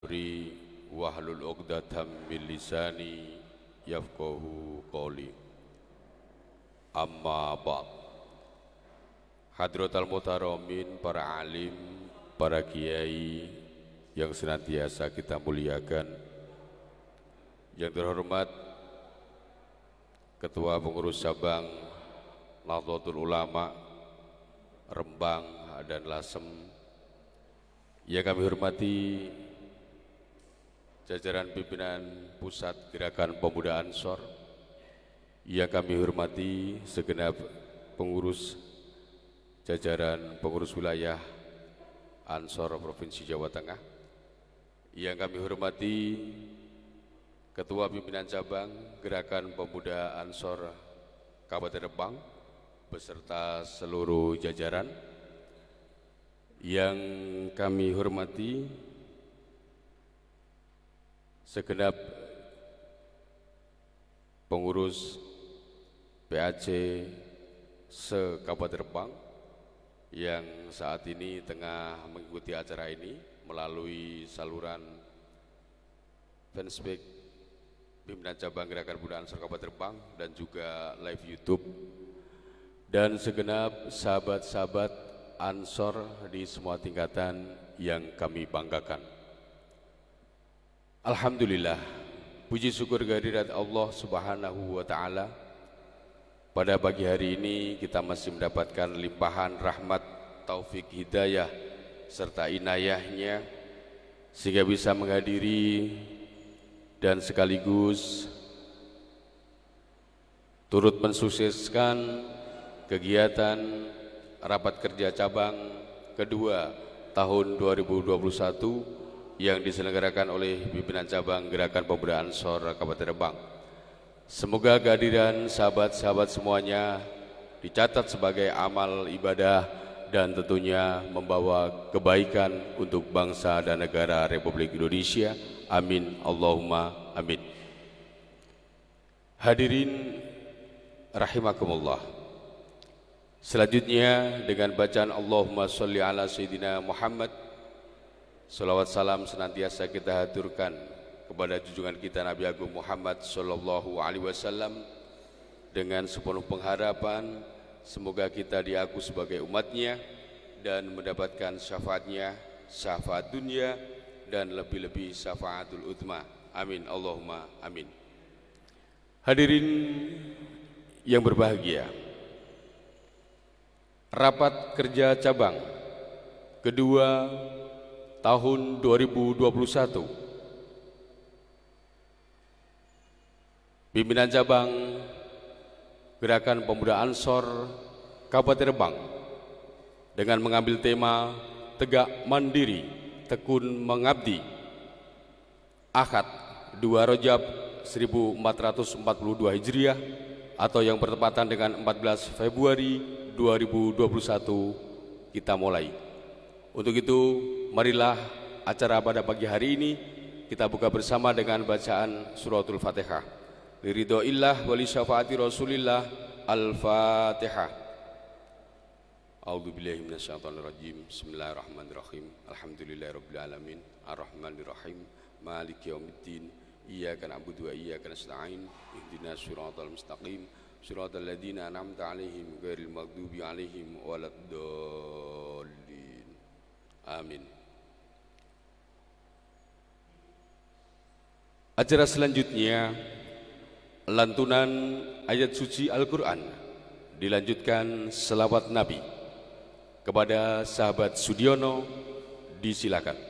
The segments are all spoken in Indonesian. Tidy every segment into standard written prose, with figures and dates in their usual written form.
Amri wahlul 'uqdatam min lisani yafqahu qawli. Amma ba'd. Hadratal muhtaramin, para alim, para kiai yang senantiasa kita muliakan. Yang terhormat Ketua Pengurus Cabang Nahdlatul Ulama Rembang dan Lasem, yang kami hormati jajaran pimpinan Pusat Gerakan Pemuda Ansor, yang kami hormati segenap pengurus jajaran pengurus wilayah Ansor Provinsi Jawa Tengah, yang kami hormati Ketua Pimpinan Cabang Gerakan Pemuda Ansor Kabupaten Rembang beserta seluruh jajaran, yang kami hormati segenap pengurus PAC se-Kabupaten Rembang yang saat ini tengah mengikuti acara ini melalui saluran fanspage Pimpinan Cabang Gerakan Pemuda Ansor Kabupaten Rembang dan juga live YouTube, dan segenap sahabat-sahabat Ansor di semua tingkatan yang kami banggakan. Alhamdulillah, puji syukur kehadirat Allah Subhanahu wa Ta'ala. Pada pagi hari ini kita masih mendapatkan limpahan rahmat, taufik, hidayah serta inayahnya, sehingga bisa menghadiri dan sekaligus turut mensukseskan kegiatan rapat kerja cabang kedua tahun 2021 yang diselenggarakan oleh pimpinan cabang Gerakan Pemuda Ansor Kabupaten Rembang. Semoga kehadiran sahabat-sahabat semuanya dicatat sebagai amal ibadah dan tentunya membawa kebaikan untuk bangsa dan negara Republik Indonesia. Amin, Allahumma amin. Hadirin rahimakumullah. Selanjutnya dengan bacaan Allahumma sholli ala Sayyidina Muhammad, salawat salam senantiasa kita haturkan kepada junjungan kita Nabi Agung Muhammad sallallahu alaihi wasallam dengan sepenuh pengharapan semoga kita diaku sebagai umatnya dan mendapatkan syafaatnya, syafaat dunia dan lebih-lebih syafaatul utma. Amin, Allahumma amin. Hadirin yang berbahagia, rapat kerja cabang kedua tahun 2021 pimpinan cabang Gerakan Pemuda Ansor Kabupaten Rembang dengan mengambil tema Tegak Mandiri, Tekun Mengabdi, Ahad 2 Rajab 1442 Hijriah atau yang bertepatan dengan 14 Februari 2021 kita mulai. Untuk itu, marilah acara pada pagi hari ini kita buka bersama dengan bacaan suratul Fatihah. Liridhoillah wali syafaati Rasulillah. Al-Fatihah. A'udzubillahi minasyaitonirrajim. Bismillahirrahmanirrahim. Alhamdulillahirabbil alamin. Arrahmanirrahim. Maliki yaumiddin. Iyyaka na'budu wa iyyaka nasta'in. Ihdinas siratal mustaqim. Siratal ladzina an'amta 'alaihim ghairil maghdubi 'alaihim waladdallin. Amin. Acara selanjutnya lantunan ayat suci Al-Quran, dilanjutkan selawat Nabi. Kepada sahabat Sudiono disilakan.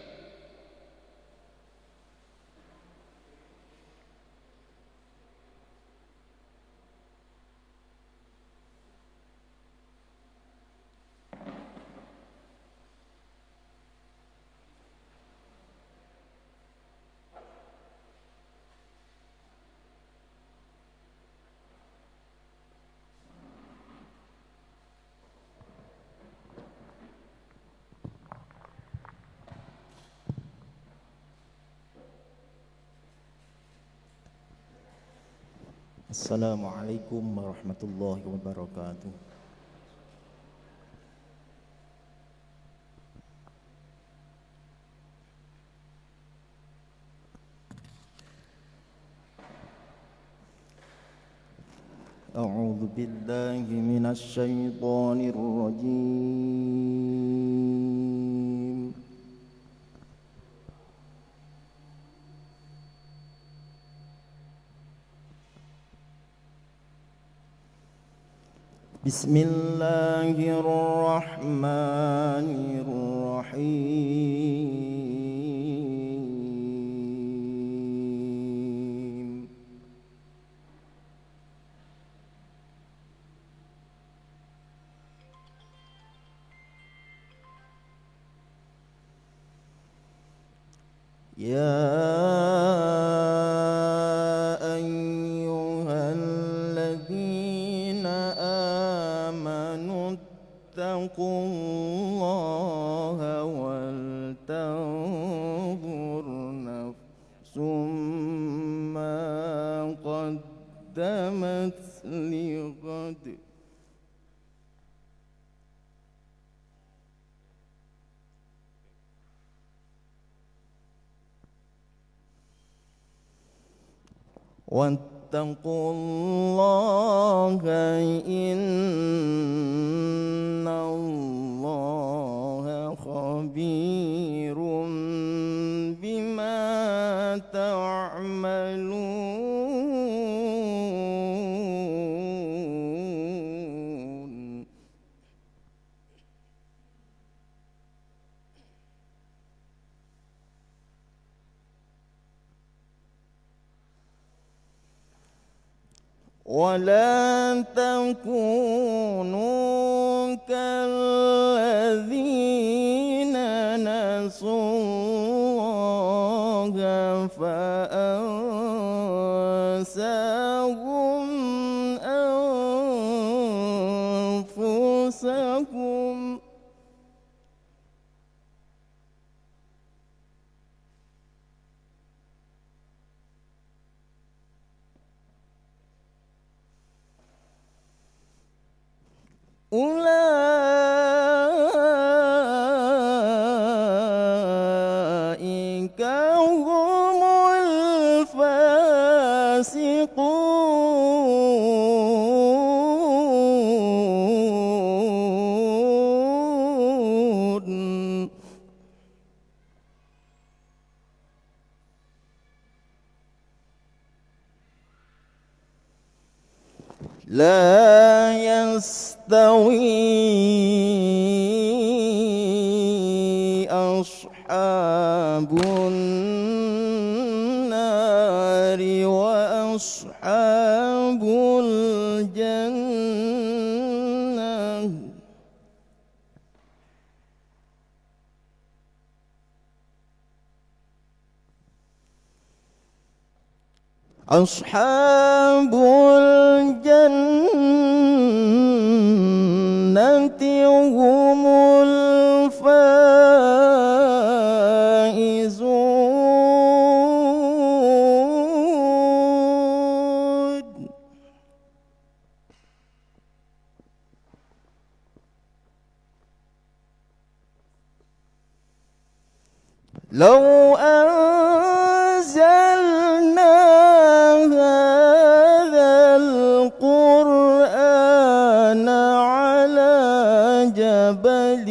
Assalamualaikum warahmatullahi wabarakatuh. أعوذ بالله من الشيطان الرجيم. بسم الله الرحمن الرحيم. يا أيها الذين آمنوا اتقوا الله ولتنظر نفس ما قدمت لغد واتقوا الله إن الله خبير بما تعملون. ولا تكونوا كالذين نسوا الله فأنساهم أنفسهم. أولئك هم الفاسقون. لا يستوي أصحاب النار وأصحاب الجنة. أصحاب الجنة هم الفائزون. لو أنزلنا هذا القرآن على جبل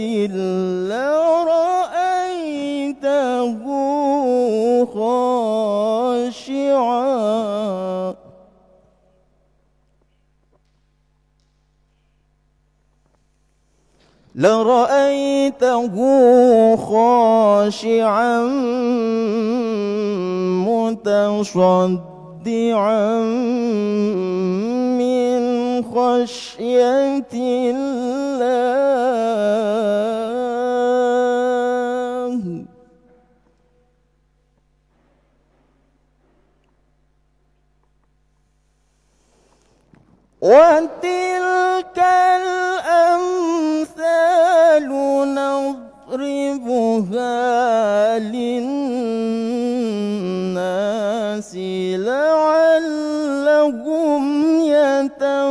لرأيته خاشعا متصدعا من خشية الله. وتلك الأمثال نضربها للناس لعلهم يتفكرون.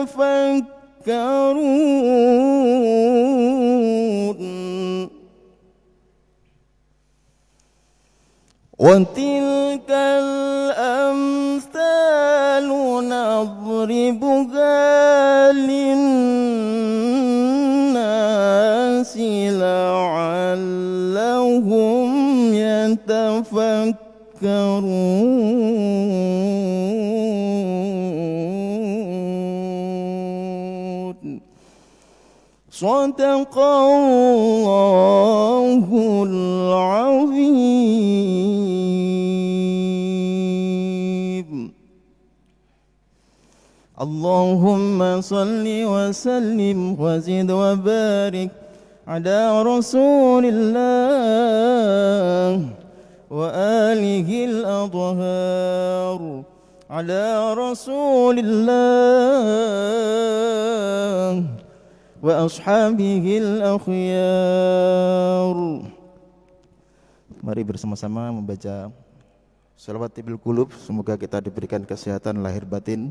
وتلك الأمثال نضربها نضربها للناس لعلهم يتفكرون. صدق الله العظيم. اللهم صل وسلم وزد وبارك على رسول الله وآله الأطهار، على رسول الله وأصحابه الأخيار. Mari bersama-sama membaca Shalawat Tibil Qulub. Semoga kita diberikan kesehatan lahir batin.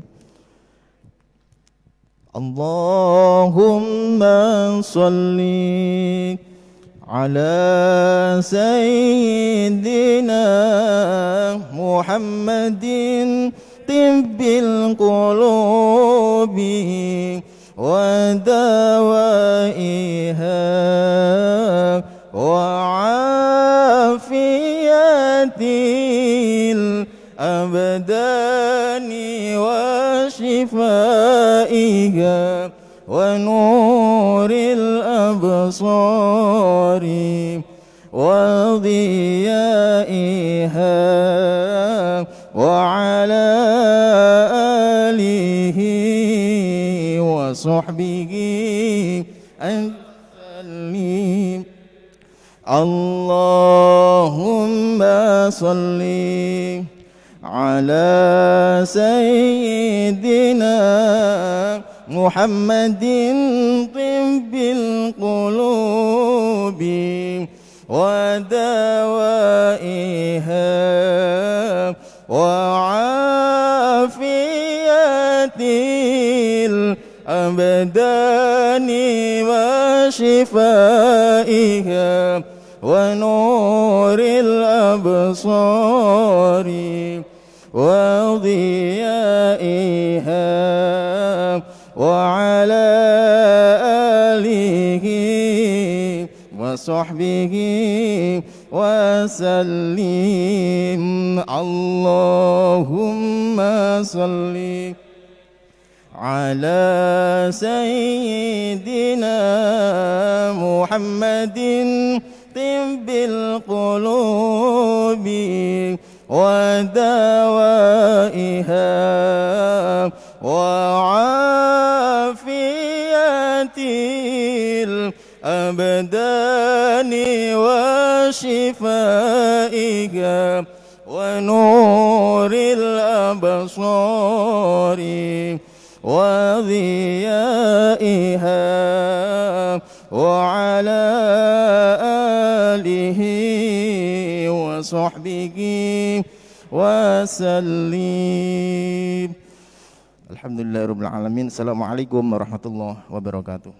Allahumma salli ala sayyidina Muhammadin tibbil qulubi wa dawaiha wa afiyatil abdani wa shifaiha wa nuril absari wa dhiyaiha wa ala alihi wa sahbihi sallim. Allahumma salli ala sayyidina Muhammadin tibbil qulubi wa dawaiha wa afiyatil abdani wa shifaiha wa nuril absari wa dhiyaiha wa ala alihi wa sahbihi wa sallim. Allahumma salli ala sayyidina Muhammadin tibbil qulubi wa dawaiha wa afiyatil abdani wa shifaiha wa nuril absari wa dhiyaiha wa ala alihi wa sahbihi wa sallim. Alhamdulillahirabbil alamin. Assalamualaikum warahmatullahi wabarakatuh.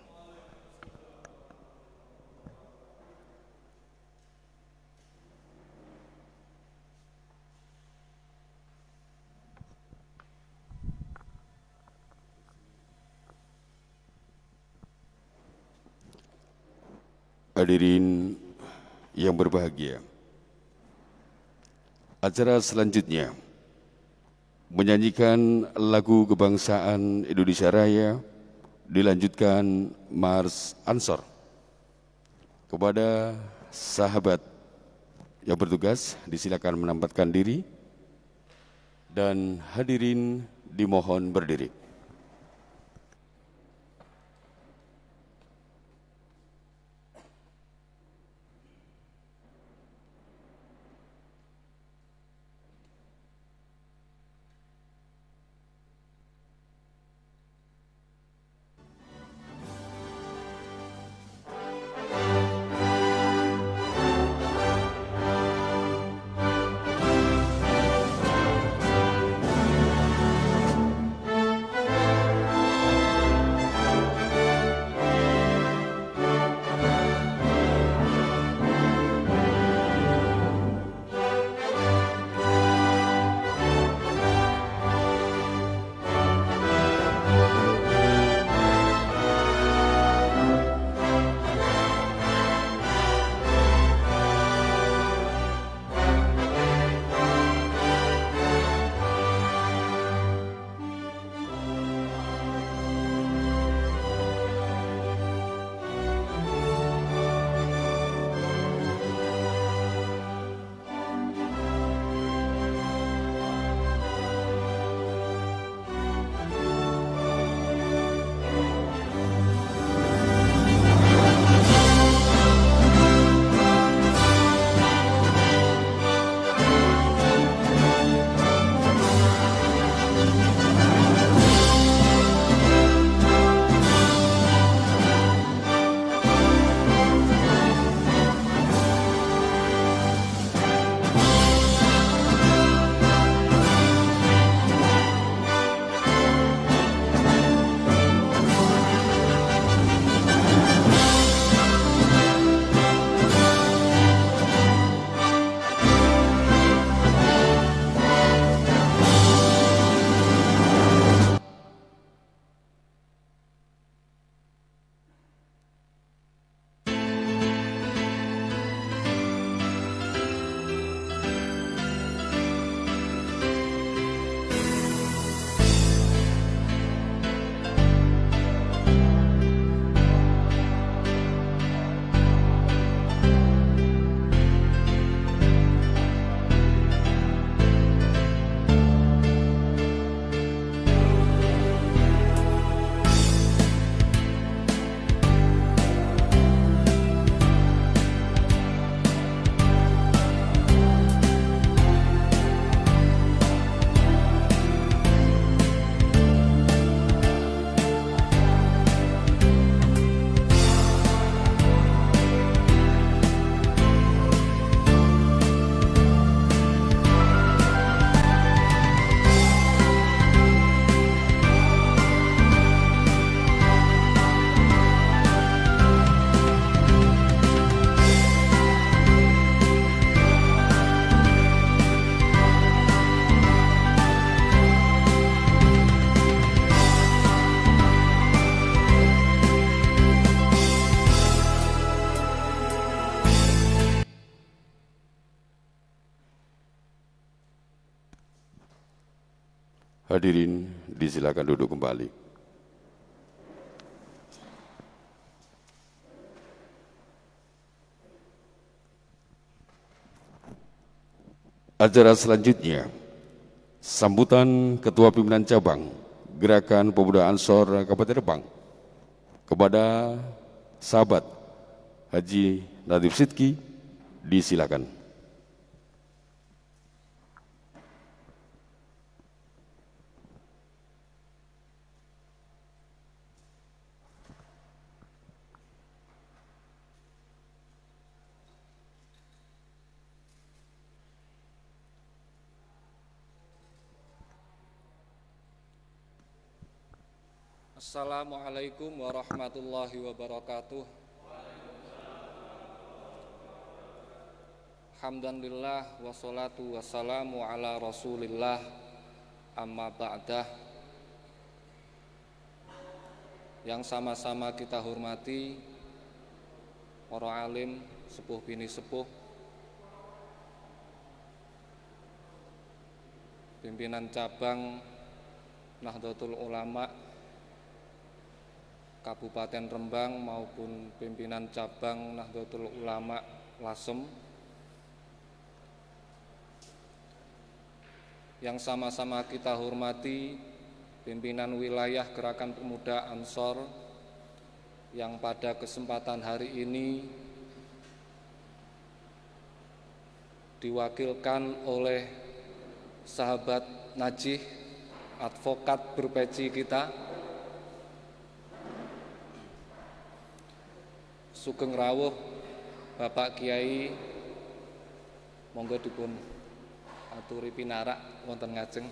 Hadirin yang berbahagia, acara selanjutnya menyanyikan lagu kebangsaan Indonesia Raya, dilanjutkan Mars Ansor. Kepada sahabat yang bertugas disilakan menempatkan diri dan hadirin dimohon berdiri. Hadirin disilakan duduk kembali. Acara selanjutnya, sambutan Ketua Pimpinan Cabang Gerakan Pemuda Ansor Kabupaten Rembang kepada sahabat Haji Latif Sidki, disilakan. Assalamualaikum warahmatullahi wabarakatuh. Alhamdulillah wassalatu wassalamu ala rasulillah, amma ba'dah. Yang sama-sama kita hormati para alim, sepuh bini sepuh, pimpinan cabang Nahdlatul Ulama Kabupaten Rembang maupun pimpinan cabang Nahdlatul Ulama Lasem, yang sama-sama kita hormati pimpinan wilayah Gerakan Pemuda Ansor yang pada kesempatan hari ini diwakilkan oleh sahabat Najih, advokat berpeci kita, Sugeng rawuh Bapak Kiai, monggo dipun aturi pinarak wonten ngajeng.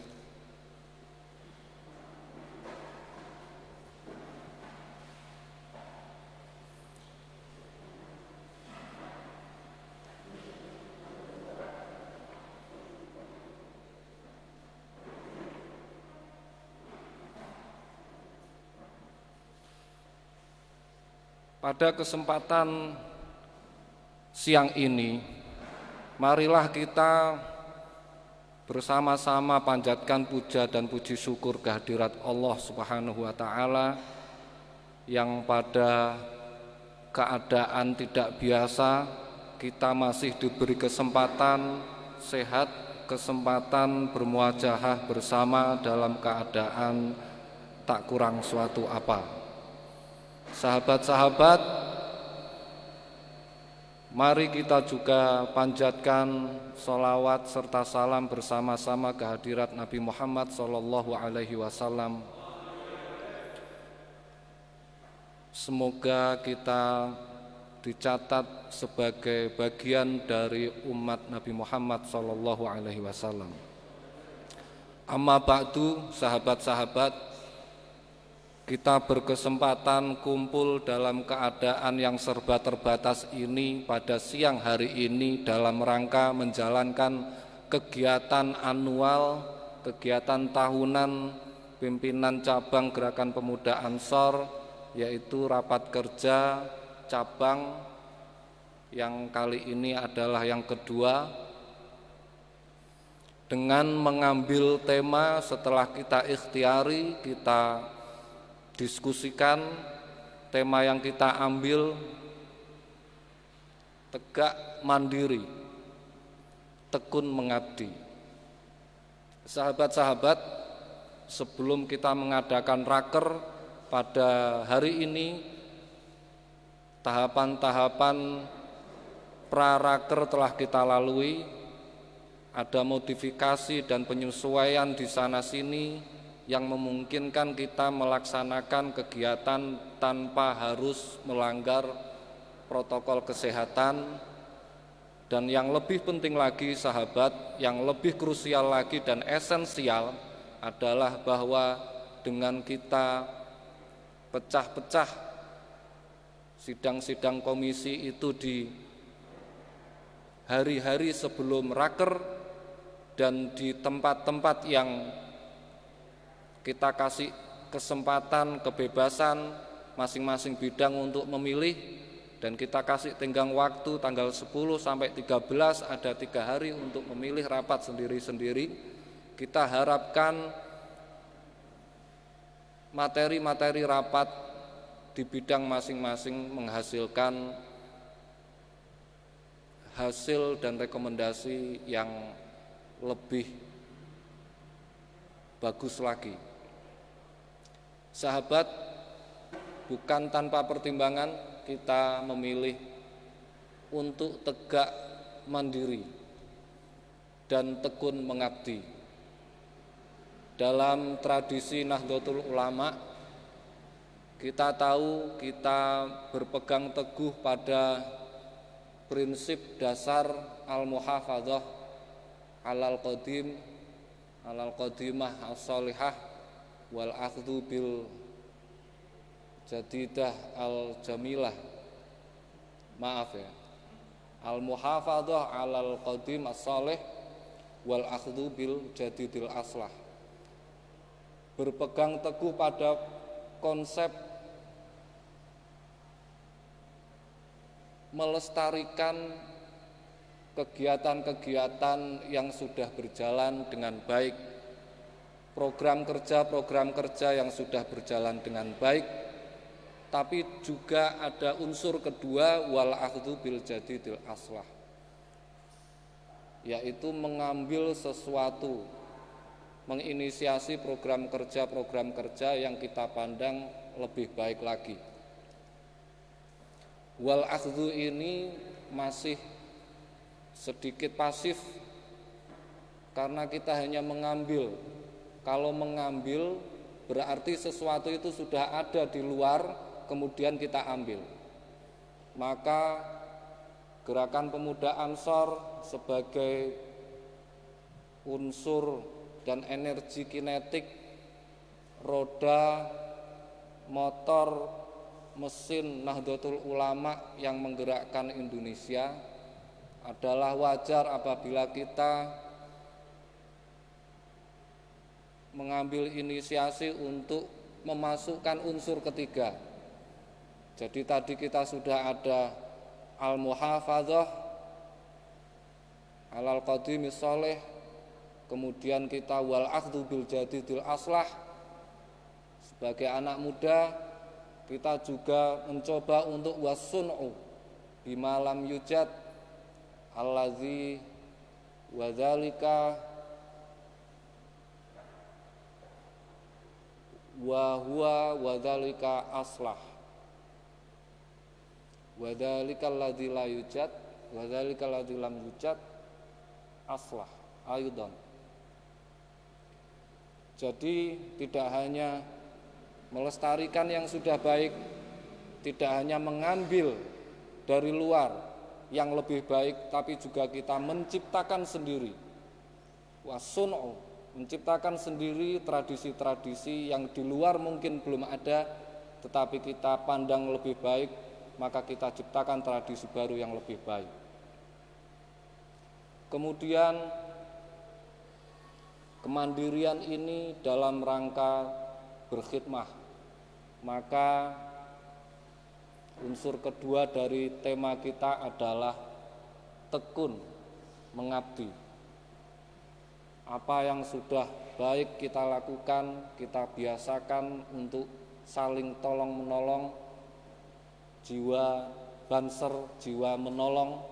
Pada kesempatan siang ini, marilah kita bersama-sama panjatkan puja dan puji syukur kehadirat Allah Subhanahu wa Ta'ala yang pada keadaan tidak biasa kita masih diberi kesempatan sehat, kesempatan bermuajahah bersama dalam keadaan tak kurang suatu apa. Sahabat-sahabat, mari kita juga panjatkan sholawat serta salam bersama-sama kehadirat Nabi Muhammad SAW. Semoga kita dicatat sebagai bagian dari umat Nabi Muhammad SAW. Amma ba'du, sahabat-sahabat, kita berkesempatan kumpul dalam keadaan yang serba terbatas ini pada siang hari ini dalam rangka menjalankan kegiatan anual, kegiatan tahunan pimpinan cabang Gerakan Pemuda Ansor, yaitu rapat kerja cabang yang kali ini adalah yang kedua, dengan mengambil tema setelah kita ikhtiari, kita diskusikan. Tema yang kita ambil tegak mandiri, tekun mengabdi. Sahabat-sahabat, sebelum kita mengadakan raker pada hari ini, tahapan-tahapan pra-raker telah kita lalui. Ada modifikasi dan penyesuaian di sana-sini yang memungkinkan kita melaksanakan kegiatan tanpa harus melanggar protokol kesehatan. Dan yang lebih penting lagi sahabat, yang lebih krusial lagi dan esensial adalah bahwa dengan kita pecah-pecah sidang-sidang komisi itu di hari-hari sebelum raker dan di tempat-tempat yang kita kasih kesempatan, kebebasan masing-masing bidang untuk memilih, dan kita kasih tenggang waktu tanggal 10 sampai 13, ada 3 hari untuk memilih rapat sendiri-sendiri. Kita harapkan materi-materi rapat di bidang masing-masing menghasilkan hasil dan rekomendasi yang lebih bagus lagi. Sahabat, bukan tanpa pertimbangan kita memilih untuk tegak mandiri dan tekun mengabdi. Dalam tradisi Nahdlatul Ulama, kita tahu kita berpegang teguh pada prinsip dasar al-muhafadzah alal qadim, alal qadimah as-salihah wal akhdhu bil jadidah al jamilah. Maaf ya. Al-muhafadzah alal qadim as-salih wal akhdhu bil jadidil aslah. Berpegang teguh pada konsep melestarikan kegiatan-kegiatan yang sudah berjalan dengan baik, program kerja yang sudah berjalan dengan baik, tapi juga ada unsur kedua, wal akhdhu bil jadidil aslah, yaitu mengambil sesuatu, menginisiasi program kerja yang kita pandang lebih baik lagi. Wal akhdhu ini masih sedikit pasif karena kita hanya mengambil. Kalau mengambil berarti sesuatu itu sudah ada di luar, kemudian kita ambil. Maka Gerakan Pemuda Ansor sebagai unsur dan energi kinetik, roda, motor, mesin Nahdlatul Ulama yang menggerakkan Indonesia, adalah wajar apabila kita mengambil inisiasi untuk memasukkan unsur ketiga. Jadi tadi kita sudah ada al-muhafadzah alal qadimis sholih, kemudian kita wal akhdhu bil jadidil aslah. Sebagai anak muda kita juga mencoba untuk wasun'u bima lam yujad allazi wadzalika wa huwa wadzalika aslah, wadzalika alladzi la yujad wadzalika alladzi lam yujad aslah ayudan. Jadi tidak hanya melestarikan yang sudah baik, tidak hanya mengambil dari luar yang lebih baik, tapi juga kita menciptakan sendiri. Wasun'u, menciptakan sendiri tradisi-tradisi yang di luar mungkin belum ada, tetapi kita pandang lebih baik, maka kita ciptakan tradisi baru yang lebih baik. Kemudian kemandirian ini dalam rangka berkhidmah, maka unsur kedua dari tema kita adalah tekun mengabdi. Apa yang sudah baik kita lakukan, kita biasakan untuk saling tolong menolong, jiwa banser, jiwa menolong,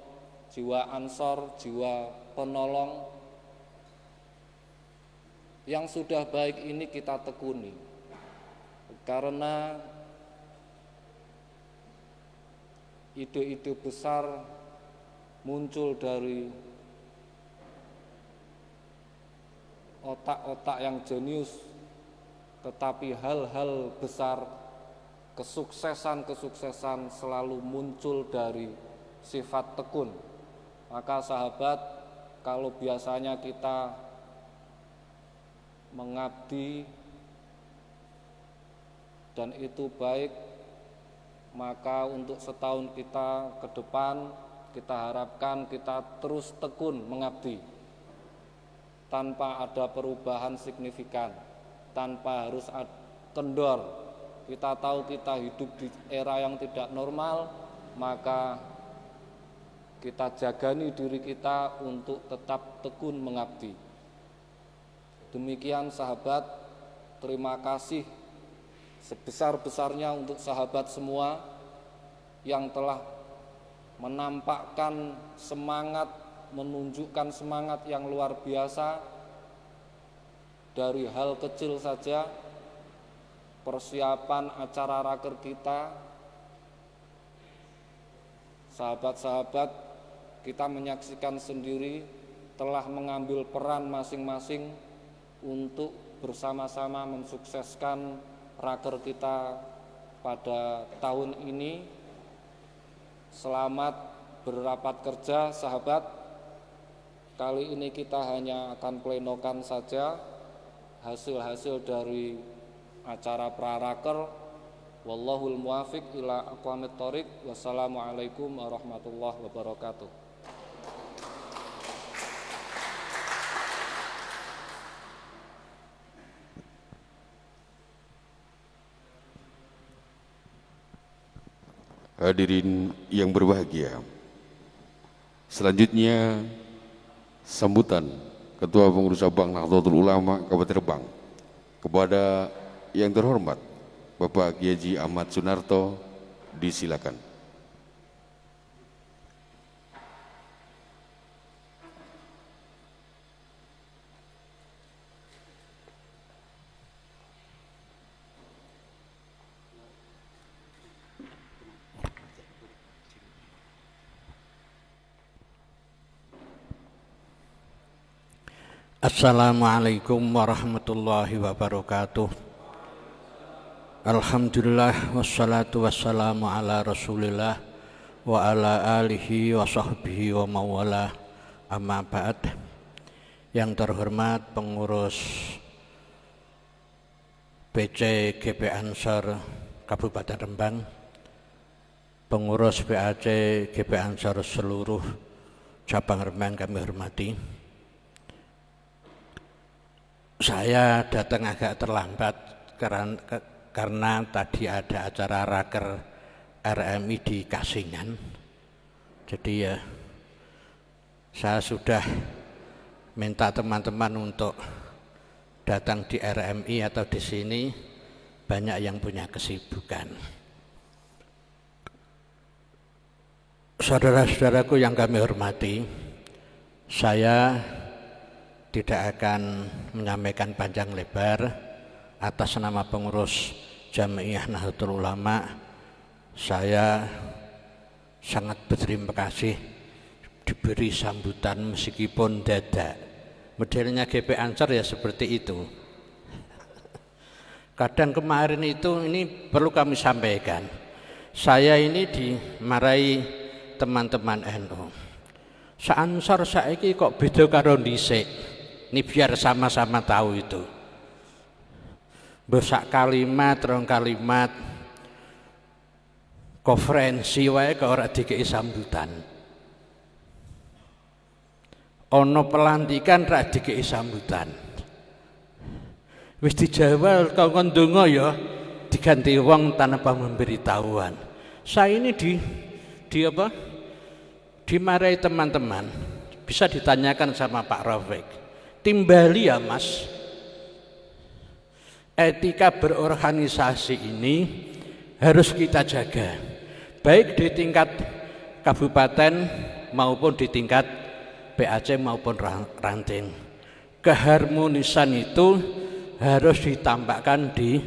jiwa ansor, jiwa penolong. Yang sudah baik ini kita tekuni, karena ide-ide besar muncul dari otak-otak yang jenius, tetapi hal-hal besar, kesuksesan selalu muncul dari sifat tekun. Maka sahabat, kalau biasanya kita mengabdi dan itu baik, maka untuk setahun kita ke depan kita harapkan kita terus tekun mengabdi tanpa ada perubahan signifikan, tanpa harus kendor. Kita tahu kita hidup di era yang tidak normal, maka kita jagani diri kita untuk tetap tekun mengabdi. Demikian sahabat, terima kasih sebesar-besarnya untuk sahabat semua yang telah menampakkan semangat, menunjukkan semangat yang luar biasa dari hal kecil saja. Persiapan acara raker kita, sahabat-sahabat kita menyaksikan sendiri telah mengambil peran masing-masing untuk bersama-sama mensukseskan raker kita pada tahun ini. Selamat berrapat kerja sahabat. Kali ini kita hanya akan plenokan saja hasil-hasil dari acara praraker. Wallahul muwafiq ila aqwamit thoriq. Wassalamualaikum warahmatullahi wabarakatuh. Hadirin yang berbahagia, selanjutnya sambutan Ketua Pengurus Cabang Nahdlatul Ulama Kabupaten Rembang kepada yang terhormat Bapak Kiai Haji Ahmad Sunarto, disilakan. Assalamualaikum warahmatullahi wabarakatuh. Alhamdulillah wassalatu wassalamu ala rasulillah wa ala alihi wa sahbihi wa mawala, amma ba'd. Yang terhormat pengurus PC GP Ansor Kabupaten Rembang, pengurus PAC GP Ansor seluruh cabang Rembang kami hormati. Saya datang agak terlambat karena tadi ada acara raker RMI di Kasingan. Jadi ya saya sudah minta teman-teman untuk datang di RMI atau di sini, banyak yang punya kesibukan. Saudara-saudaraku yang kami hormati, saya tidak akan menyampaikan panjang lebar. Atas nama pengurus Jamiah Nahdlatul Ulama, saya sangat berterima kasih diberi sambutan meskipun dadak. Modelnya GP Ansor ya seperti itu. Kadang kemarin itu, ini perlu kami sampaikan, saya ini dimarahi teman-teman NU. Sa-Ansor saiki kok beda karo dhisik. Ini biar sama-sama tahu itu. Besak kalimat, rong kalimat, konferensi wae kok ora dikei sambutan. Ono pelantikan ra dikei sambutan. Wis dijawab kongkon donga ya diganti wong tanpa memberitahuan. Saya ini dimarahi teman-teman. Bisa ditanyakan sama Pak Rafiq. Timbali ya Mas, etika berorganisasi ini harus kita jaga, baik di tingkat kabupaten maupun di tingkat PAC maupun ranting. Keharmonisan itu harus ditambahkan di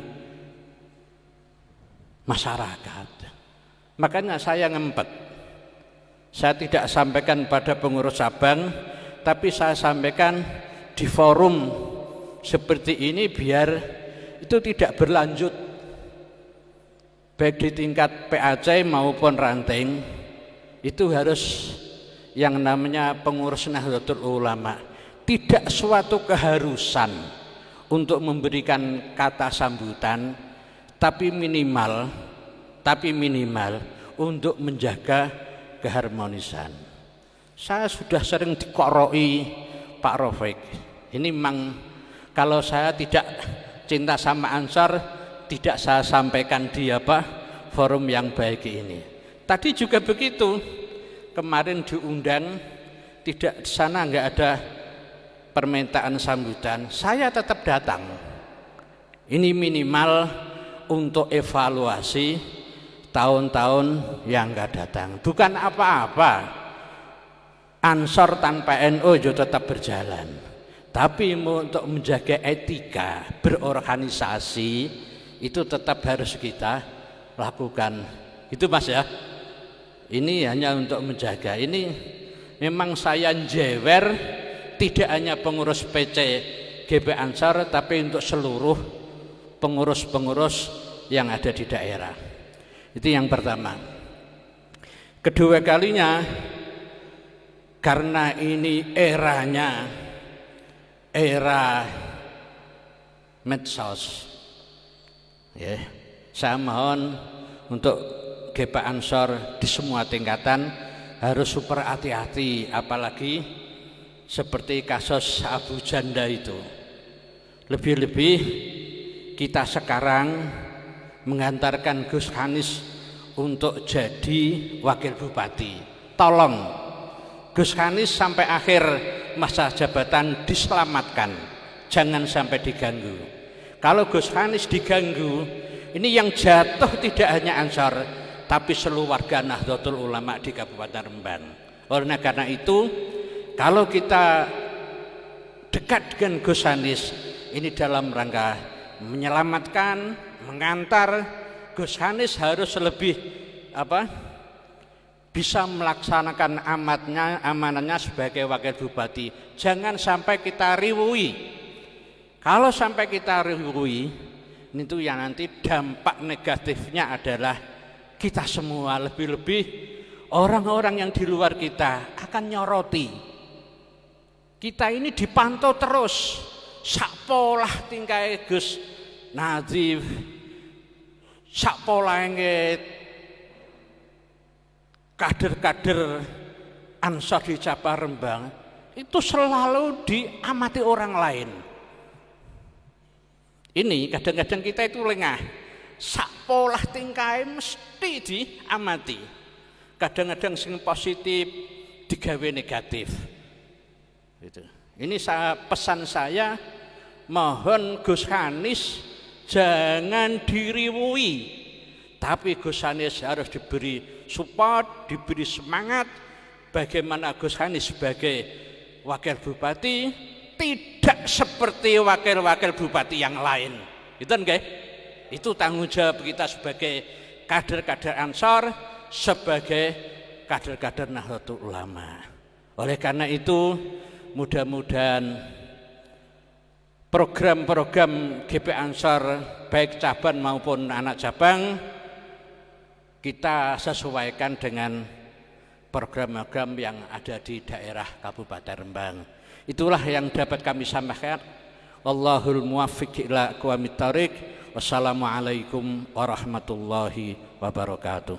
masyarakat. Makanya saya ngempet, saya tidak sampaikan pada pengurus cabang, tapi saya sampaikan di forum seperti ini biar itu tidak berlanjut, baik di tingkat PAC maupun ranting. Itu harus yang namanya pengurus Nahdlatul Ulama, tidak suatu keharusan untuk memberikan kata sambutan, tapi minimal untuk menjaga keharmonisan. Saya sudah sering dikoroi Pak Rafiq. Ini memang kalau saya tidak cinta sama Ansor, tidak saya sampaikan di forum yang baik ini. Tadi juga begitu, kemarin diundang, tidak di sana nggak ada permintaan sambutan, saya tetap datang. Ini minimal untuk evaluasi tahun-tahun yang akan datang. Bukan apa-apa, Ansor tanpa NU juga tetap berjalan. Tapi untuk menjaga etika berorganisasi itu tetap harus kita lakukan. Itu Mas ya. Ini hanya untuk menjaga. Ini memang saya jewer tidak hanya pengurus PC GB Ansor, tapi untuk seluruh pengurus-pengurus yang ada di daerah. Itu yang pertama. Kedua kalinya, karena ini eranya era medsos, ya, saya mohon untuk GB Ansor di semua tingkatan harus super hati-hati, apalagi seperti kasus Abu Janda itu. Lebih-lebih kita sekarang mengantarkan Gus Hanis untuk jadi wakil bupati. Tolong Gus Hanis sampai akhir masa jabatan diselamatkan, jangan sampai diganggu. Kalau Gus Hanis diganggu, ini yang jatuh tidak hanya Ansor, tapi seluruh warga Nahdlatul Ulama di Kabupaten Rembang. Oleh karena itu, kalau kita dekat dengan Gus Hanis, ini dalam rangka menyelamatkan, mengantar. Gus Hanis harus lebih bisa melaksanakan amanahnya sebagai wakil bupati. Jangan sampai kita riwui. Kalau sampai kita riwui, itu yang nanti dampak negatifnya adalah kita semua, lebih-lebih orang-orang yang di luar kita akan nyoroti. Kita ini dipantau terus. Sakpolah tingkai Gus Nazif, sakpolah kader-kader Ansor di Cabang Rembang itu selalu diamati orang lain. Ini kadang-kadang kita itu lengah, sakpolah tingkai mesti diamati. Kadang-kadang sing positif digawe negatif. Gitu. Ini pesan saya, mohon Gus Hanis jangan diriwui, tapi Gus Hanis harus diberi support, diberi semangat. Bagaimana Gus Hanis sebagai wakil bupati tidak seperti wakil-wakil bupati yang lain. Itu enggak? Itu tanggung jawab kita sebagai kader-kader Ansor, sebagai kader-kader Nahdlatul Ulama. Oleh karena itu, mudah-mudahan program-program GB Ansor baik cabang maupun anak cabang kita sesuaikan dengan program-program yang ada di daerah Kabupaten Rembang. Itulah yang dapat kami sampaikan. Wallahul muwaffiq ila aqwamit thoriq. Wassalamualaikum warahmatullahi wabarakatuh.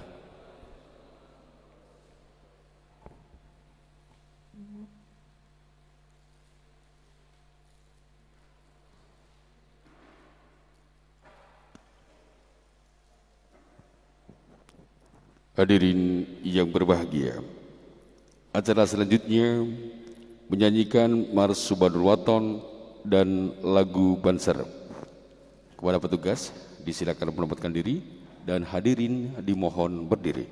Hadirin yang berbahagia, acara selanjutnya menyanyikan Mars Subhanul Waton dan lagu Banser. Kepada petugas disilakan menempatkan diri dan hadirin dimohon berdiri.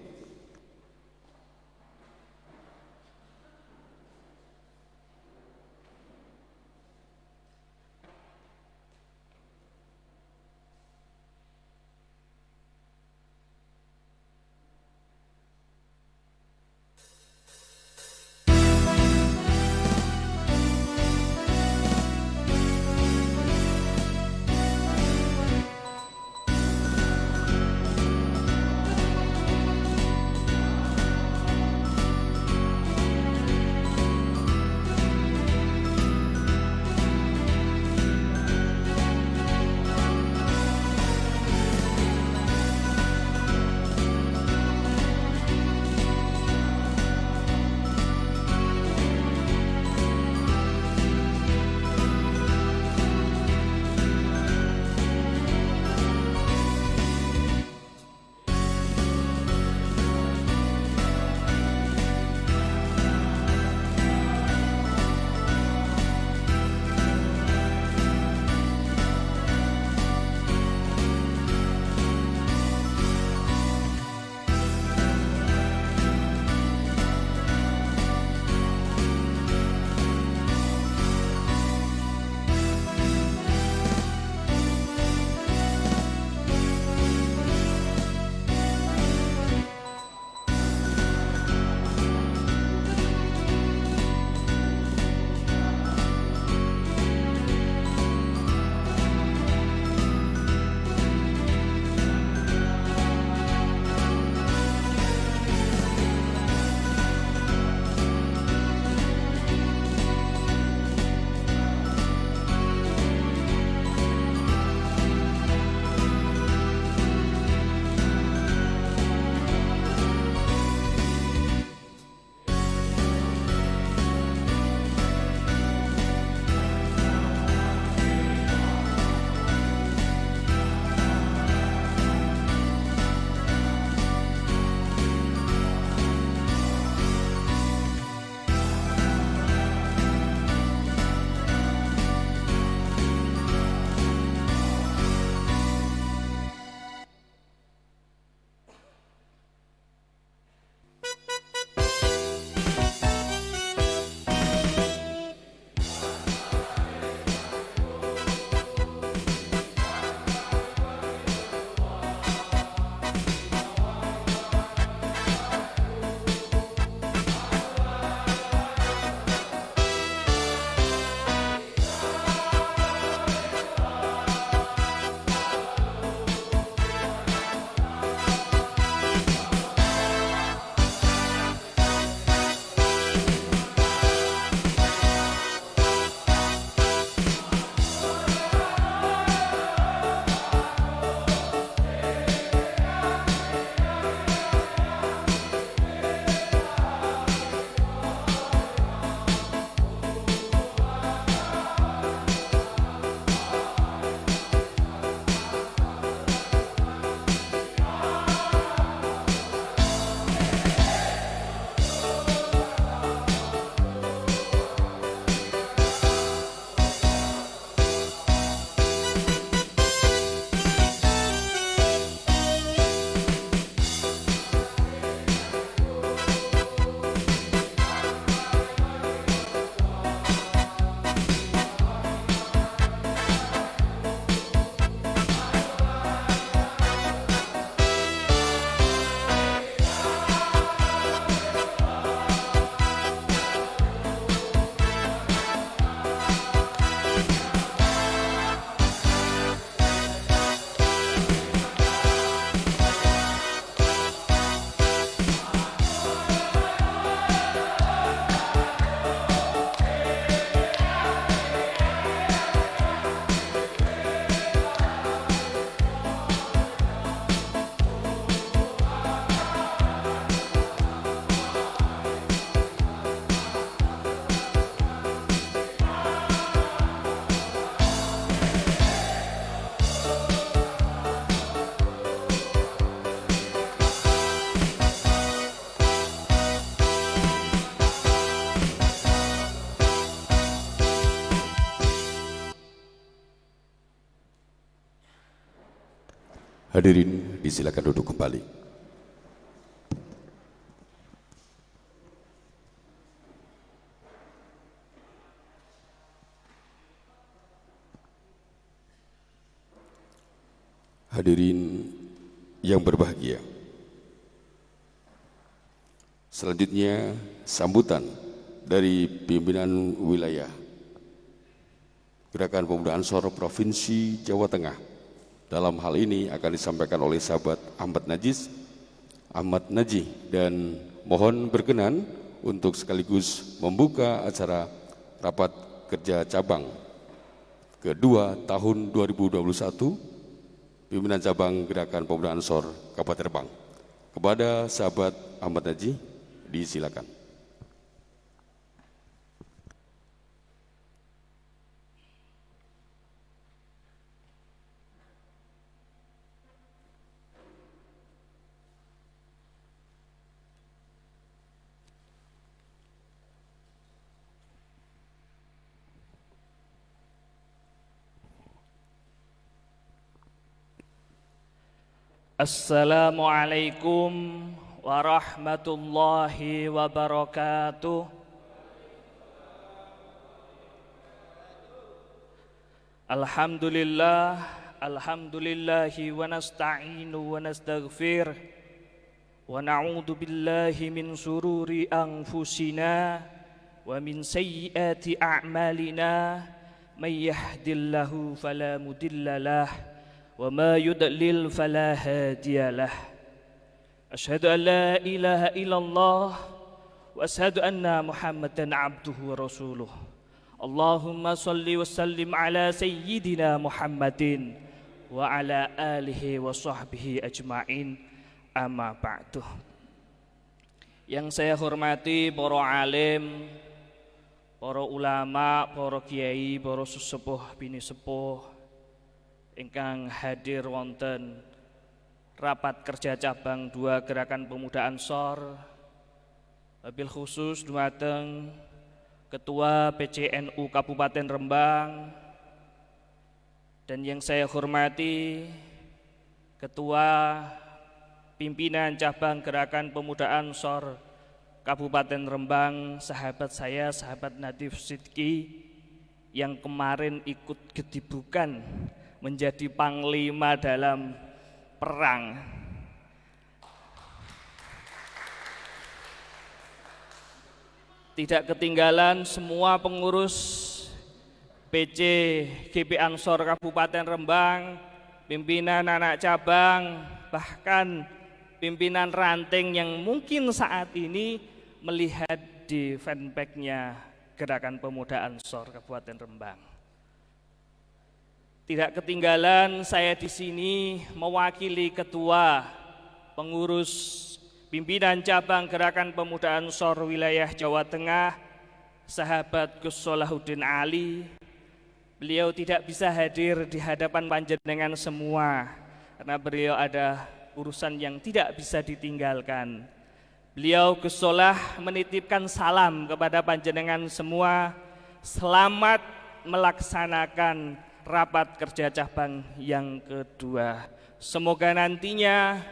Hadirin disilakan duduk kembali. Hadirin yang berbahagia, selanjutnya sambutan dari pimpinan wilayah Gerakan Pemuda Ansor Provinsi Jawa Tengah. Dalam hal ini akan disampaikan oleh sahabat Ahmad Najih, dan mohon berkenan untuk sekaligus membuka acara rapat kerja cabang kedua tahun 2021 pimpinan cabang Gerakan Pemuda Ansor Kabupaten Rembang. Kepada sahabat Ahmad Najih, disilakan. Assalamualaikum warahmatullahi wabarakatuh. Alhamdulillahi wa nasta'inu wa nastaghfir wa na'udzu billahi min sururi anfusina wa min sayyiati a'malina may yahdihillahu fala mudilla lahu wa ma yudlil fala hadiyalah. Asyhadu an la ilaha illallah wa asyhadu anna Muhammadan abduhu wa rasuluh. Allahumma salli wa sallim ala sayyidina Muhammadin wa ala alihi wa sahbihi ajma'in, amma ba'du. Yang saya hormati para alim, para ulama, para kiai, para sesepuh bini sepuh ingkang hadir wonten rapat kerja cabang 2 Gerakan Pemuda Ansor, wabil khusus dumateng Ketua PCNU Kabupaten Rembang, dan yang saya hormati Ketua Pimpinan Cabang Gerakan Pemuda Ansor Kabupaten Rembang, sahabat saya, sahabat Nadif Sidki, yang kemarin ikut gedibukan menjadi panglima dalam perang. Tidak ketinggalan semua pengurus PC GP Ansor Kabupaten Rembang, pimpinan anak cabang, bahkan pimpinan ranting yang mungkin saat ini melihat di fanpage-nya Gerakan Pemuda Ansor Kabupaten Rembang. Tidak ketinggalan saya di sini mewakili ketua pengurus pimpinan cabang Gerakan Pemuda Ansor wilayah Jawa Tengah, sahabat Gus Solahuddin Ali. Beliau tidak bisa hadir di hadapan panjenengan semua karena beliau ada urusan yang tidak bisa ditinggalkan. Beliau Gus Solah menitipkan salam kepada panjenengan semua, selamat melaksanakan rapat kerja cabang yang kedua. Semoga nantinya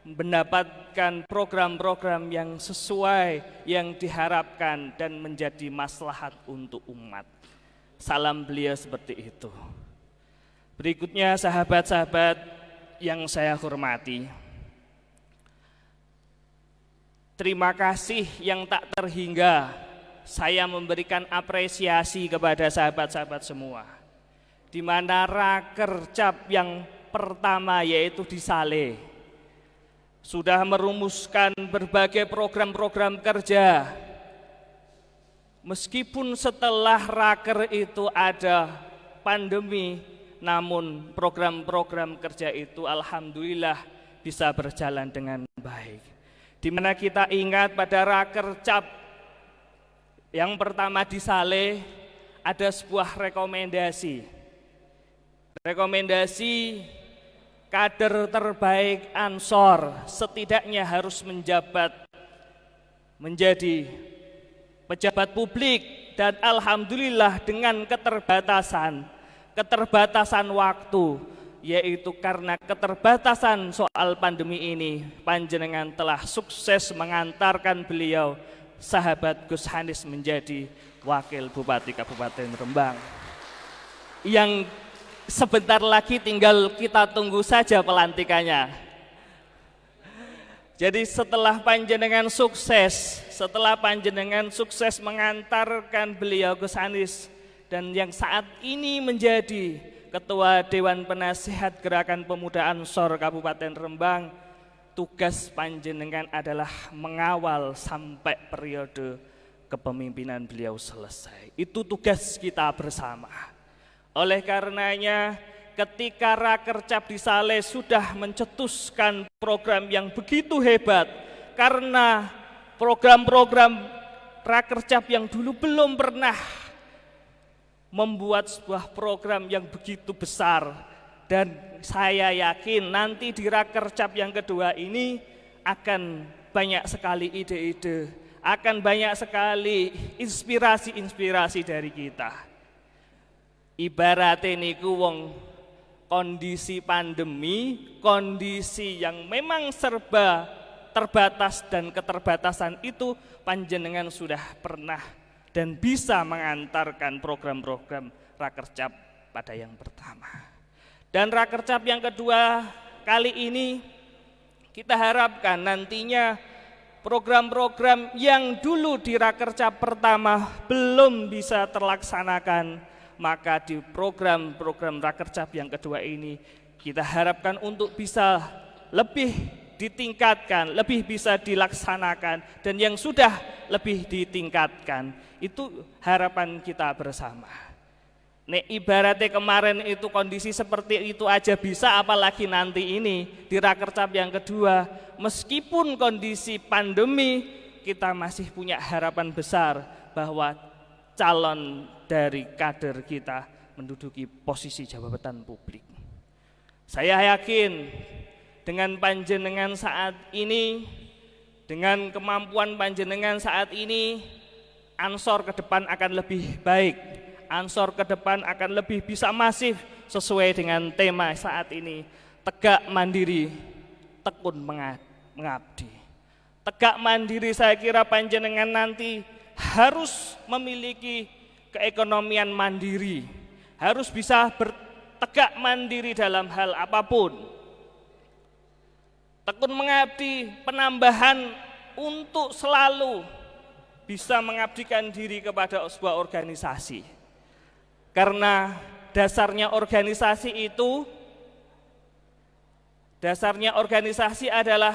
mendapatkan program-program yang sesuai yang diharapkan dan menjadi maslahat untuk umat. Salam beliau seperti itu. Berikutnya sahabat-sahabat yang saya hormati, terima kasih yang tak terhingga saya memberikan apresiasi kepada sahabat-sahabat semua, di mana rakercap yang pertama yaitu di Saleh sudah merumuskan berbagai program-program kerja. Meskipun setelah raker itu ada pandemi, namun program-program kerja itu alhamdulillah bisa berjalan dengan baik. Di mana kita ingat pada rakercap yang pertama di Saleh ada sebuah rekomendasi kader terbaik Ansor setidaknya harus menjabat menjadi pejabat publik, dan alhamdulillah dengan keterbatasan waktu yaitu karena keterbatasan soal pandemi ini, panjenengan telah sukses mengantarkan beliau, sahabat Gus Hanis, menjadi Wakil Bupati Kabupaten Rembang. Yang sebentar lagi tinggal kita tunggu saja pelantikannya. Jadi setelah panjenengan sukses mengantarkan beliau Gus Hanis, dan yang saat ini menjadi Ketua Dewan Penasihat Gerakan Pemuda Ansor Kabupaten Rembang, tugas panjenengan adalah mengawal sampai periode kepemimpinan beliau selesai. Itu tugas kita bersama. Oleh karenanya, ketika Rakercap di Saleh sudah mencetuskan program yang begitu hebat, karena program-program Rakercap yang dulu belum pernah membuat sebuah program yang begitu besar, dan saya yakin nanti di Rakercap yang kedua ini akan banyak sekali ide-ide, akan banyak sekali inspirasi-inspirasi dari kita. Ibaratnya niku wong kondisi pandemi, kondisi yang memang serba terbatas dan keterbatasan itu panjenengan sudah pernah dan bisa mengantarkan program-program Rakercap pada yang pertama. Dan Rakercap yang kedua kali ini kita harapkan nantinya program-program yang dulu di Rakercap pertama belum bisa terlaksanakan, maka di program-program Rakercap yang kedua ini kita harapkan untuk bisa lebih ditingkatkan, lebih bisa dilaksanakan, dan yang sudah lebih ditingkatkan. Itu harapan kita bersama. Nek ibaratnya kemarin itu kondisi seperti itu aja bisa, apalagi nanti ini di Rakercap yang kedua, meskipun kondisi pandemi, kita masih punya harapan besar bahwa calon dari kader kita menduduki posisi jabatan publik. Saya yakin dengan panjenengan saat ini, dengan kemampuan panjenengan saat ini, Ansor ke depan akan lebih baik. Ansor ke depan akan lebih bisa masif sesuai dengan tema saat ini. Tegak mandiri, tekun mengabdi. Tegak mandiri, saya kira panjenengan nanti harus memiliki keekonomian mandiri, harus bisa bertegak mandiri dalam hal apapun. Tekun mengabdi, penambahan untuk selalu bisa mengabdikan diri kepada sebuah organisasi. Karena dasarnya organisasi adalah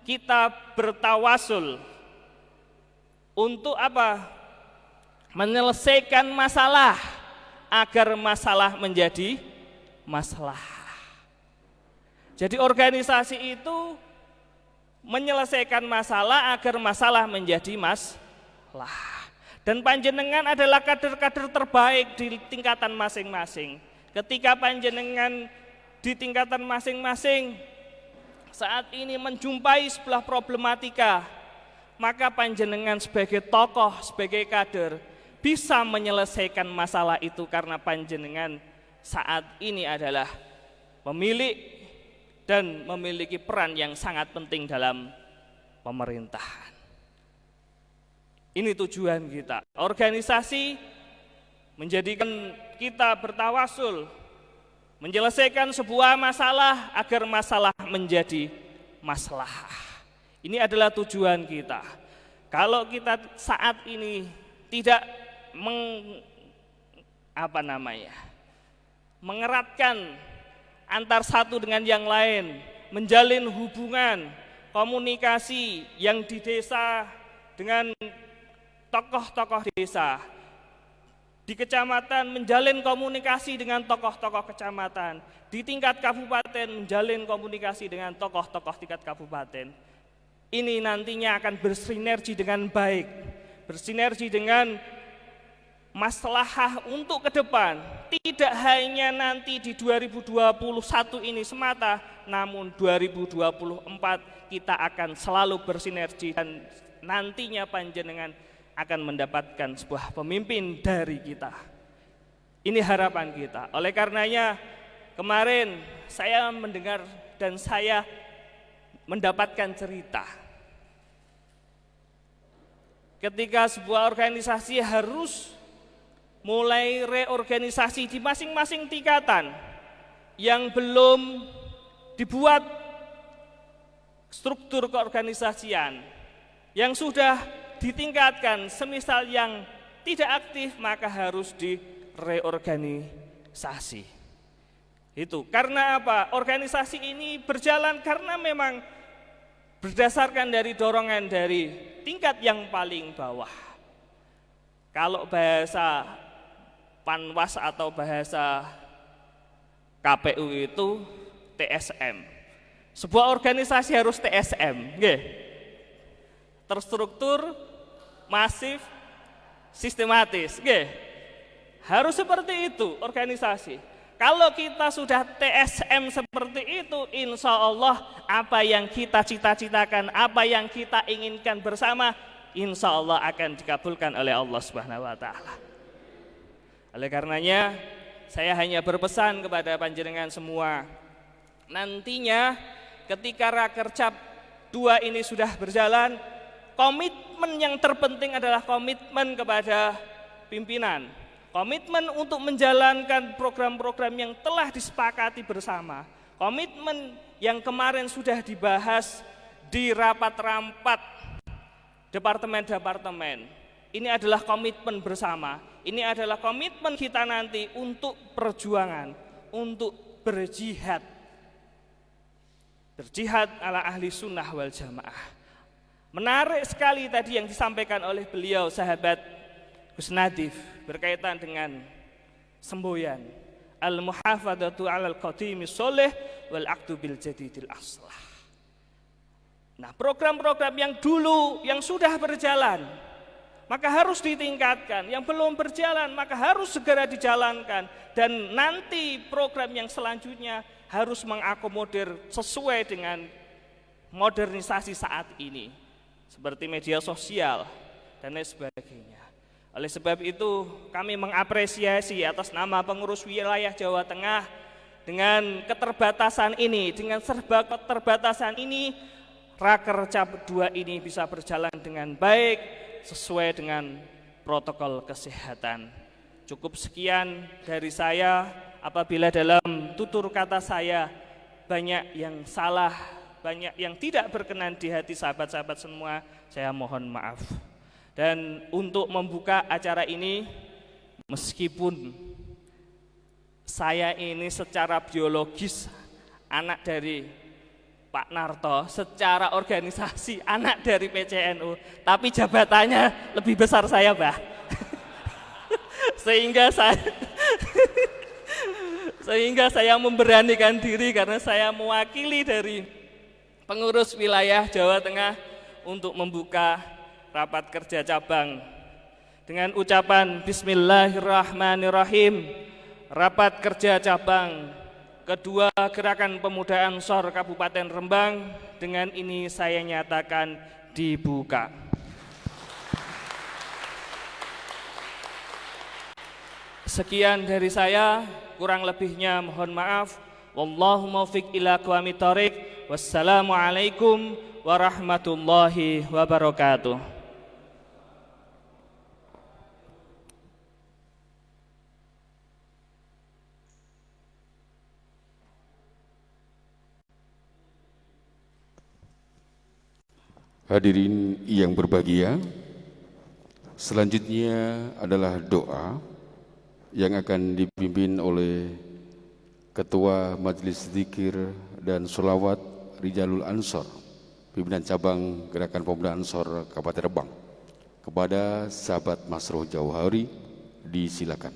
kita bertawasul untuk apa? Menyelesaikan masalah agar masalah menjadi masalah. Jadi organisasi itu menyelesaikan masalah agar masalah menjadi masalah. Dan panjenengan adalah kader-kader terbaik di tingkatan masing-masing. Ketika panjenengan di tingkatan masing-masing saat ini menjumpai sebuah problematika, maka panjenengan sebagai tokoh, sebagai kader bisa menyelesaikan masalah itu karena panjenengan saat ini adalah pemilik dan memiliki peran yang sangat penting dalam pemerintahan. Ini tujuan kita. Organisasi menjadikan kita bertawasul, menyelesaikan sebuah masalah agar masalah menjadi masalah. Ini adalah tujuan kita. Kalau kita saat ini tidak mengeratkan antar satu dengan yang lain, menjalin hubungan, komunikasi yang di desa dengan tokoh-tokoh desa, di kecamatan menjalin komunikasi dengan tokoh-tokoh kecamatan, di tingkat kabupaten menjalin komunikasi dengan tokoh-tokoh tingkat kabupaten. Ini nantinya akan bersinergi dengan baik, bersinergi dengan maslahah untuk ke depan. Tidak hanya nanti di 2021 ini semata, namun 2024 kita akan selalu bersinergi dan nantinya panjenengan akan mendapatkan sebuah pemimpin dari kita. Ini harapan kita. Oleh karenanya kemarin saya mendengar dan saya mendapatkan cerita ketika sebuah organisasi harus mulai reorganisasi di masing-masing tingkatan yang belum dibuat struktur keorganisasian, yang sudah ditingkatkan, semisal yang tidak aktif maka harus direorganisasi. Itu karena apa? Organisasi ini berjalan karena memang berdasarkan dari dorongan dari tingkat yang paling bawah. Kalau bahasa Panwas atau bahasa KPU itu TSM. Sebuah organisasi harus TSM, nggih. Terstruktur, masif, sistematis, nggih. Harus seperti itu organisasi. Kalau kita sudah TSM seperti itu, insya Allah apa yang kita cita-citakan, apa yang kita inginkan bersama, insya Allah akan dikabulkan oleh Allah Subhanahu wa Ta'ala. Oleh karenanya, saya hanya berpesan kepada panjenengan semua, nantinya ketika Rakercap 2 ini sudah berjalan, komitmen yang terpenting adalah komitmen kepada pimpinan. Komitmen untuk menjalankan program-program yang telah disepakati bersama. Komitmen yang kemarin sudah dibahas di rapat-rapat departemen-departemen. Ini adalah komitmen bersama. Ini adalah komitmen kita nanti untuk perjuangan, untuk berjihad. Berjihad ala ahli sunnah wal jamaah. Menarik sekali tadi yang disampaikan oleh beliau sahabat Gus Nadif berkaitan dengan semboyan al-muhafadzatu 'alal qadimi sholih wal 'aqdu bil jadidil aslah. Nah, program-program yang dulu yang sudah berjalan maka harus ditingkatkan, yang belum berjalan maka harus segera dijalankan, dan nanti program yang selanjutnya harus mengakomodir sesuai dengan modernisasi saat ini seperti media sosial dan lain sebagainya. Oleh sebab itu kami mengapresiasi atas nama pengurus wilayah Jawa Tengah dengan keterbatasan ini, dengan serba keterbatasan ini, Rakercap 2 ini bisa berjalan dengan baik sesuai dengan protokol kesehatan. Cukup sekian dari saya. Apabila dalam tutur kata saya banyak yang salah, banyak yang tidak berkenan di hati sahabat-sahabat semua, saya mohon maaf. Dan untuk membuka acara ini, meskipun saya ini secara biologis anak dari Pak Narto, secara organisasi anak dari PCNU, tapi jabatannya lebih besar saya, Mbah. Sehingga saya memberanikan diri karena saya mewakili dari pengurus wilayah Jawa Tengah untuk membuka rapat kerja cabang dengan ucapan Bismillahirrahmanirrahim. Rapat kerja cabang kedua Gerakan Pemuda Ansor Kabupaten Rembang dengan ini saya nyatakan dibuka. Sekian dari saya, kurang lebihnya mohon maaf. Wallahu muwaffiq ila aqwamit thoriq. Wassalamualaikum warahmatullahi wabarakatuh. Hadirin yang berbahagia, selanjutnya adalah doa yang akan dipimpin oleh Ketua Majelis Zikir dan Sholawat Rijalul Ansor, pimpinan cabang Gerakan Pemuda Ansor Kabupaten Rembang. Kepada sahabat Masroh Jauhari, disilakan.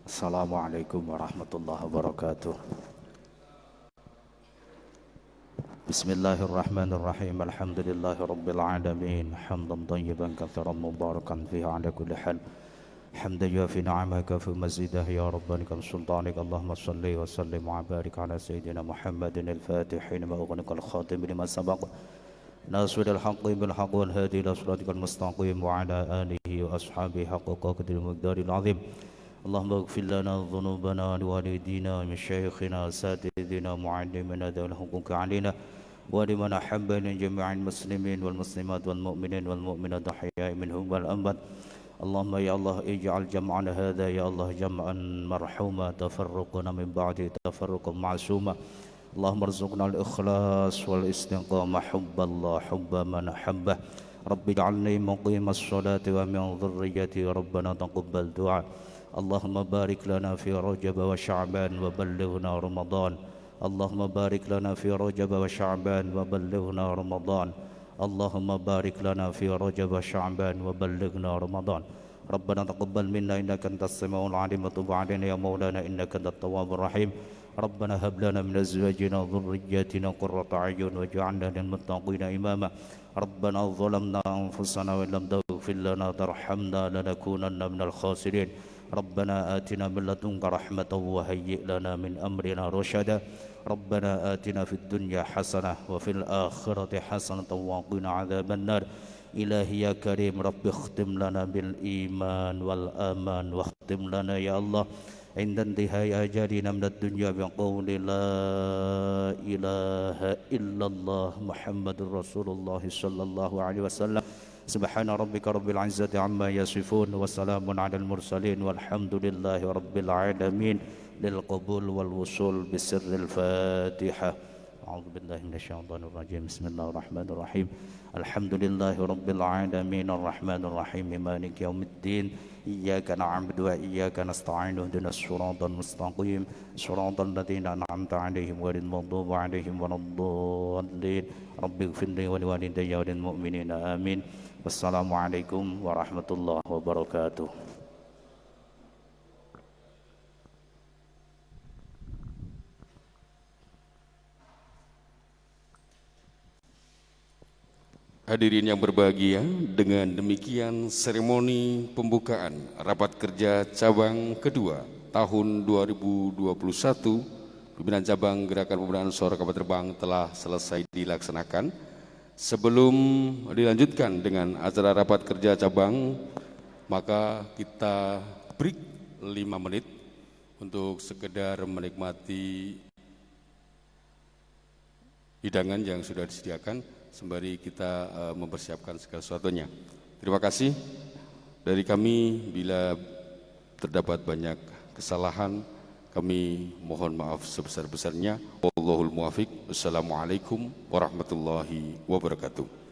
Assalamualaikum warahmatullahi wabarakatuh. Bismillahirrahmanirrahim. Alhamdulillahi rabbil alamin. Hamdan tayyiban katsiran mubarakan fihi ala kulli hal. حمدا يوافي نعمك في مزيده يا ربنا كم سلطانك اللهم صل وسلم وبارك على سيدنا محمد الفاتح لما أغلق الخاتم لما سبق ناصر الحق بالحق والهادي إلى صراطك المستقيم وعلى آله وأصحابه حق قدر المقدار العظيم اللهم اغفر لنا ذنوبنا لوالدينا ومشايخنا وأساتذتنا معلمنا ذوي الحقوق علينا ولمن أحب من جميع المسلمين والمسلمات والمؤمنين والمؤمنات الأحياء منهم والأموات اللهم يا الله اجعل جمعنا هذا يا الله جمعا مرحوما تفرقنا من بعده تفرقا معصوما اللهم ارزقنا الإخلاص والاستقامة حب الله حب من أحبه رب اجعلني مقيم الصلاة ومن ذريتي ربنا تقبل دعاء اللهم بارك لنا في رجب وشعبان وبلغنا رمضان اللهم بارك لنا في رجب وشعبان وبلغنا رمضان اللهم بارك لنا في رجب وشعبان وبلغنا رمضان ربنا تقبل منا إنك أنت السميع العليم وتب علينا يا مولانا إنك أنت التواب الرحيم ربنا هب لنا من أزواجنا وذرياتنا قرة أعين واجعلنا للمتقين إماما ربنا ظلمنا أنفسنا وإن لم تغفر لنا ترحمنا لنكونن من الخاسرين ربنا آتنا من لدنك رحمة وهيئ لنا من أمرنا رشدا ربنا آتنا في الدنيا حسنة وفي الآخرة حسنة وقنا عذاب النار إلهي يا كريم رب اختم لنا بالإيمان والأمان واختم لنا يا الله عند انتهاء أجالنا من الدنيا بقول لا إله إلا الله محمد رسول الله صلى الله عليه وسلم سبحان ربك رب العزة عما يصفون وسلام على المرسلين والحمد لله رب العالمين للقبول والوصول بسر الفاتحة أعوذ بالله من الشيطان الرجيم بسم الله الرحمن الرحيم الحمد لله رب العالمين الرحمن الرحيم مالك يوم الدين إياك نعبد وإياك نستعين اهدنا الصراط المستقيم صراط الذين أنعمت عليهم غير المغضوب عليهم ولا الضالين رب اغفر لي ولوالدي وللمؤمنين آمين والسلام عليكم ورحمة الله وبركاته. Hadirin yang berbahagia, dengan demikian seremoni pembukaan rapat kerja cabang kedua tahun 2021 pimpinan cabang Gerakan Pemuda Ansor Kapal Terbang telah selesai dilaksanakan. Sebelum dilanjutkan dengan acara rapat kerja cabang, maka kita break 5 menit untuk sekedar menikmati hidangan yang sudah disediakan sembari kita mempersiapkan segala sesuatunya. Terima kasih dari kami. Bila terdapat banyak kesalahan, kami mohon maaf sebesar-besarnya. Wallahul muwaffiq. Wassalamualaikum warahmatullahi wabarakatuh.